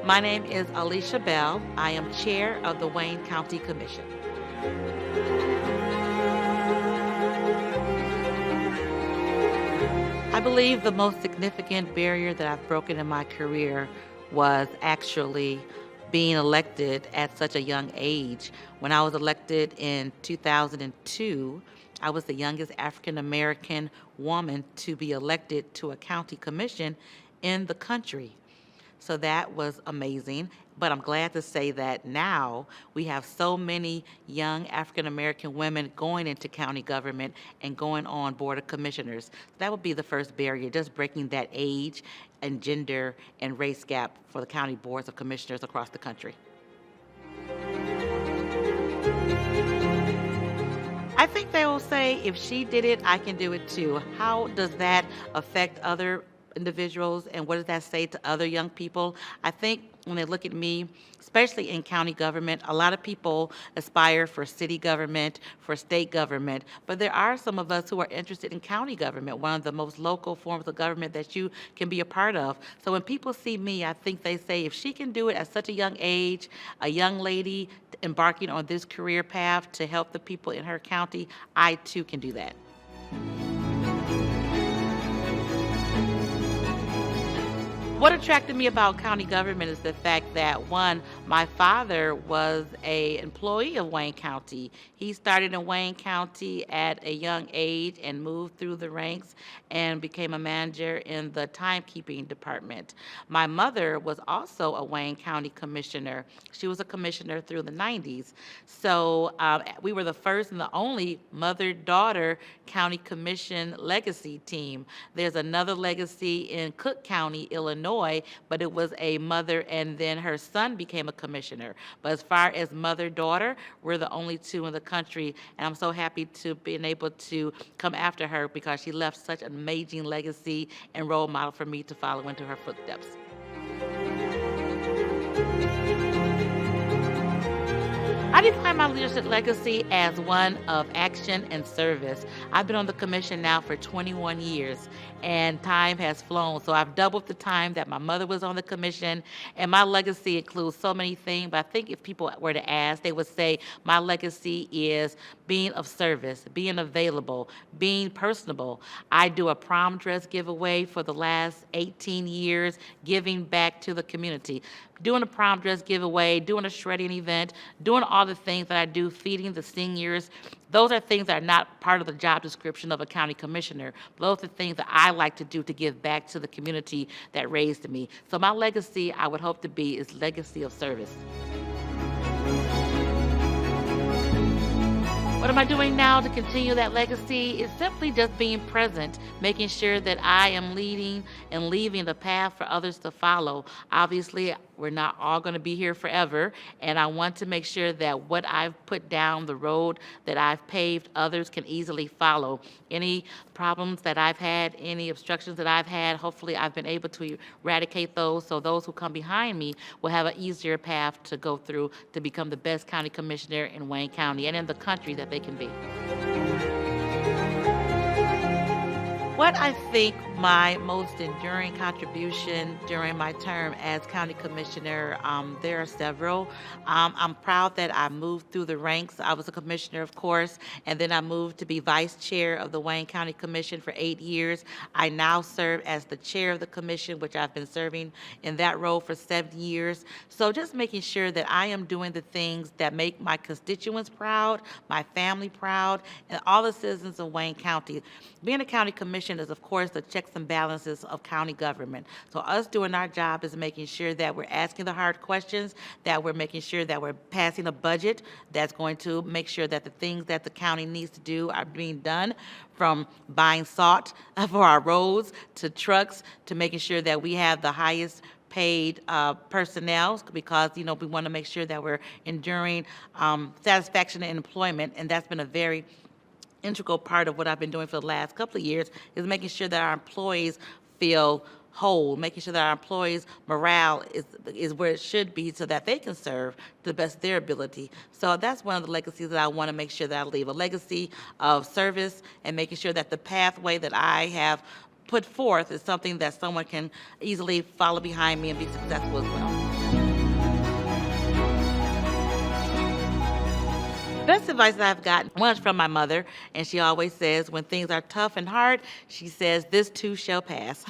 My name is Alisha Bell. I am chair of the Wayne County Commission. I believe the most significant barrier that I've broken in my career was actually being elected at such a young age. When I was elected in 2002, I was the youngest African American woman to be elected to a county commission in the country. So that was amazing. But I'm glad to say that now we have so many young African American women going into county government and going on board of commissioners. That would be the first barrier, just breaking that age and gender and race gap for the county boards of commissioners across the country. I think they will say, if she did it, I can do it too. How does that affect other individuals, and what does that say to other young people? I think when they look at me, especially in county government, a lot of people aspire for city government, for state government, but there are some of us who are interested in county government, one of the most local forms of government that you can be a part of. So when people see me, I think they say, if she can do it at such a young age, a young lady embarking on this career path to help the people in her county, I too can do that. What attracted me about county government is the fact that, one, my father was an employee of Wayne County. He started in Wayne County at a young age and moved through the ranks and became a manager in the timekeeping department. My mother was also a Wayne County commissioner. She was a commissioner through the 90s. So we were the first and the only mother-daughter county commission legacy team. There's another legacy in Cook County, Illinois, but it was a mother and then her son became a commissioner. But as far as mother-daughter, we're the only two in the country, and I'm so happy to be able to come after her because she left such an amazing legacy and role model for me to follow into her footsteps. I define my leadership legacy as one of action and service. I've been on the commission now for 21 years, and time has flown. So I've doubled the time that my mother was on the commission, and my legacy includes so many things. But I think if people were to ask, they would say my legacy is being of service, being available, being personable. I do a prom dress giveaway for the last 18 years, giving back to the community. Doing a prom dress giveaway, doing a shredding event, doing all the things that I do, feeding the seniors. Those are things that are not part of the job description of a county commissioner. Those are things that I like to do to give back to the community that raised me. So my legacy, I would hope to be, is legacy of service. What am I doing now to continue that legacy? It's simply just being present, making sure that I am leading and leaving the path for others to follow. Obviously, we're not all going to be here forever, and I want to make sure that what I've put down the road that I've paved, others can easily follow. Any problems that I've had, any obstructions that I've had, hopefully I've been able to eradicate those so those who come behind me will have an easier path to go through to become the best county commissioner in Wayne County and in the country that they can be. What I think my most enduring contribution during my term as county commissioner, there are several. I'm proud that I moved through the ranks. I was a commissioner, of course, and then I moved to be vice chair of the Wayne County Commission for 8 years. I now serve as the chair of the commission, which I've been serving in that role for 7 years. So just making sure that I am doing the things that make my constituents proud, my family proud, and all the citizens of Wayne County. Being a county commission is, of course, the checks and balances of county government. So us doing our job is making sure that we're asking the hard questions, that we're making sure that we're passing a budget that's going to make sure that the things that the county needs to do are being done, from buying salt for our roads to trucks to making sure that we have the highest paid personnel, because we want to make sure that we're enduring satisfaction in employment, and that's been a very integral part of what I've been doing for the last couple of years, is making sure that our employees feel whole, making sure that our employees' morale is where it should be so that they can serve to the best of their ability. So that's one of the legacies that I want to make sure that I leave, a legacy of service and making sure that the pathway that I have put forth is something that someone can easily follow behind me and be successful as well. Best advice that I've gotten was from my mother, and she always says, when things are tough and hard, she says, this too shall pass.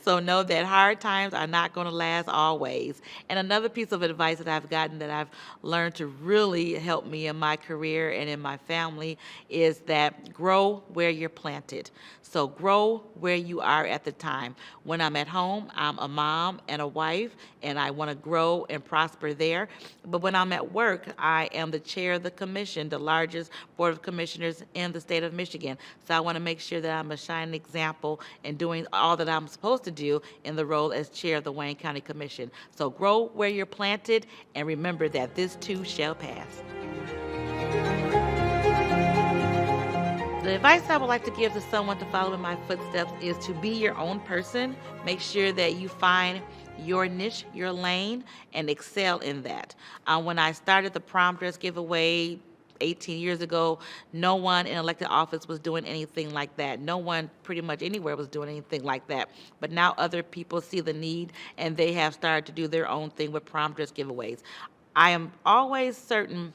So know that hard times are not going to last always. And another piece of advice that I've gotten that I've learned to really help me in my career and in my family is that grow where you're planted. So grow where you are at the time. When I'm at home, I'm a mom and a wife, and I want to grow and prosper there. But when I'm at work, I am the chair of the commission, the largest board of commissioners in the state of Michigan. So I want to make sure that I'm a shining example and doing all that I'm supposed to do in the role as chair of the Wayne County Commission. So grow where you're planted, and remember that this too shall pass. The advice I would like to give to someone to follow in my footsteps is to be your own person. Make sure that you find your niche, your lane, and excel in that. When I started the prom dress giveaway 18 years ago, no one in elected office was doing anything like that. No one pretty much anywhere was doing anything like that. But now other people see the need, and they have started to do their own thing with prom dress giveaways. I am always certain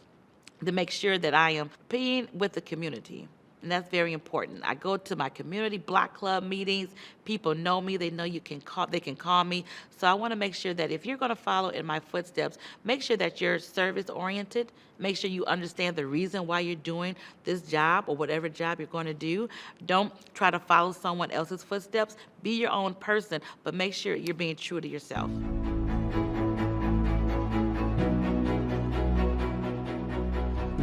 to make sure that I am being with the community. And that's very important. I go to my community block club meetings. People know me. They know they can call me. So I want to make sure that if you're going to follow in my footsteps, make sure that you're service oriented. Make sure you understand the reason why you're doing this job or whatever job you're going to do. Don't try to follow someone else's footsteps. Be your own person, but make sure you're being true to yourself.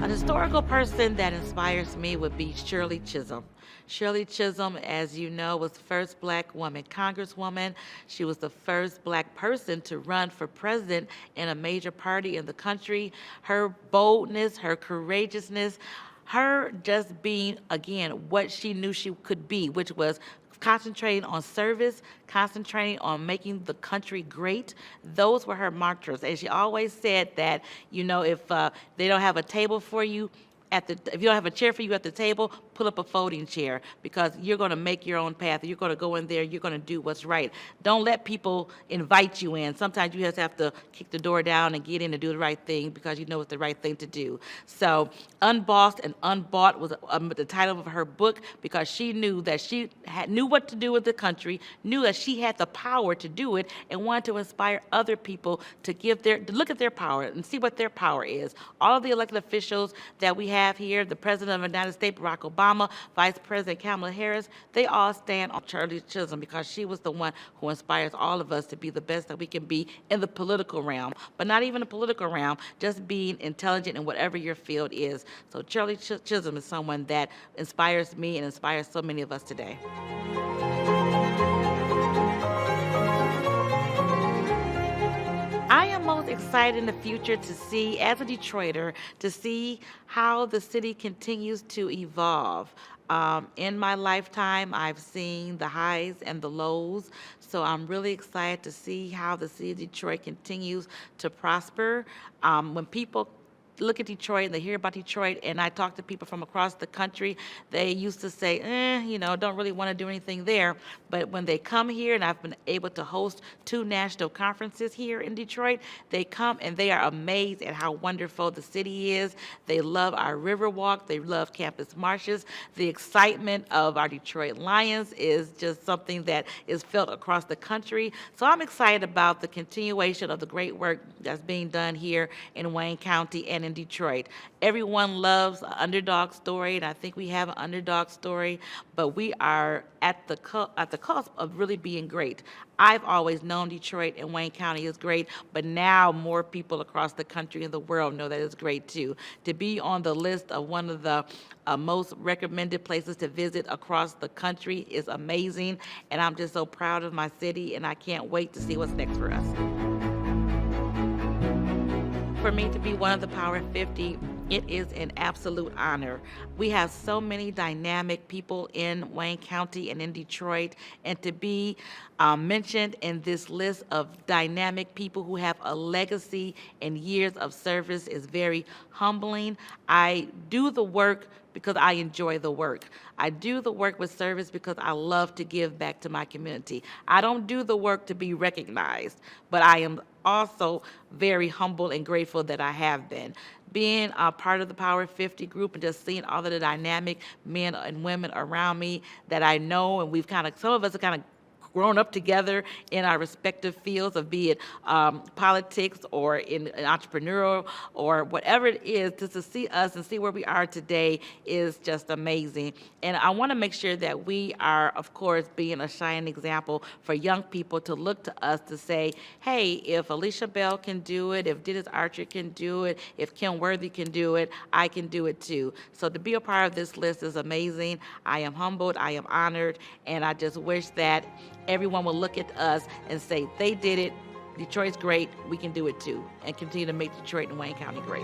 An historical person that inspires me would be Shirley Chisholm. Shirley Chisholm, as you know, was the first black woman congresswoman. She was the first black person to run for president in a major party in the country. Her boldness, her courageousness, her just being, again, what she knew she could be, which was concentrating on service, concentrating on making the country great. Those were her mantras. And she always said that, if they don't have a table for you, if you don't have a chair for you at the table, put up a folding chair, because you're going to make your own path. You're going to go in there. You're going to do what's right. Don't let people invite you in. Sometimes you just have to kick the door down and get in and do the right thing because you know it's the right thing to do. So Unbossed and Unbought was the title of her book, because she knew that she knew what to do with the country, knew that she had the power to do it, and wanted to inspire other people to look at their power and see what their power is. All of the elected officials that we have here, the President of the United States, Barack Obama, Vice President Kamala Harris, they all stand on Shirley Chisholm, because she was the one who inspires all of us to be the best that we can be in the political realm, but not even the political realm, just being intelligent in whatever your field is. So Shirley Chisholm is someone that inspires me and inspires so many of us today. I am most excited in the future to see, as a Detroiter, to see how the city continues to evolve. In my lifetime, I've seen the highs and the lows, so I'm really excited to see how the city of Detroit continues to prosper. When people look at Detroit and they hear about Detroit, and I talk to people from across the country, they used to say, don't really want to do anything there. But when they come here, and I've been able to host 2 national conferences here in Detroit, they come and they are amazed at how wonderful the city is. They love our Riverwalk. They love Campus Marshes. The excitement of our Detroit Lions is just something that is felt across the country. So I'm excited about the continuation of the great work that's being done here in Wayne County and in Detroit. Everyone loves an underdog story, and I think we have an underdog story, but we are at the cusp of really being great. I've always known Detroit and Wayne County is great, but now more people across the country and the world know that it's great too. To be on the list of one of the most recommended places to visit across the country is amazing, and I'm just so proud of my city, and I can't wait to see what's next for us. For me to be one of the Power 50, it is an absolute honor. We have so many dynamic people in Wayne County and in Detroit, and to be mentioned in this list of dynamic people who have a legacy and years of service is very humbling. I do the work because I enjoy the work. I do the work with service because I love to give back to my community. I don't do the work to be recognized, but I am also very humble and grateful that I have been. Being a part of the Power 50 group and just seeing all of the dynamic men and women around me that I know, and we've kind of, some of us are kind of grown up together in our respective fields of be it politics or in entrepreneurial or whatever it is, just to see us and see where we are today is just amazing. And I want to make sure that we are, of course, being a shining example for young people to look to us to say, hey, if Alisha Bell can do it, if Dennis Archer can do it, if Kim Worthy can do it, I can do it too. So to be a part of this list is amazing. I am humbled, I am honored, and I just wish that everyone will look at us and say, they did it, Detroit's great, we can do it too, and continue to make Detroit and Wayne County great.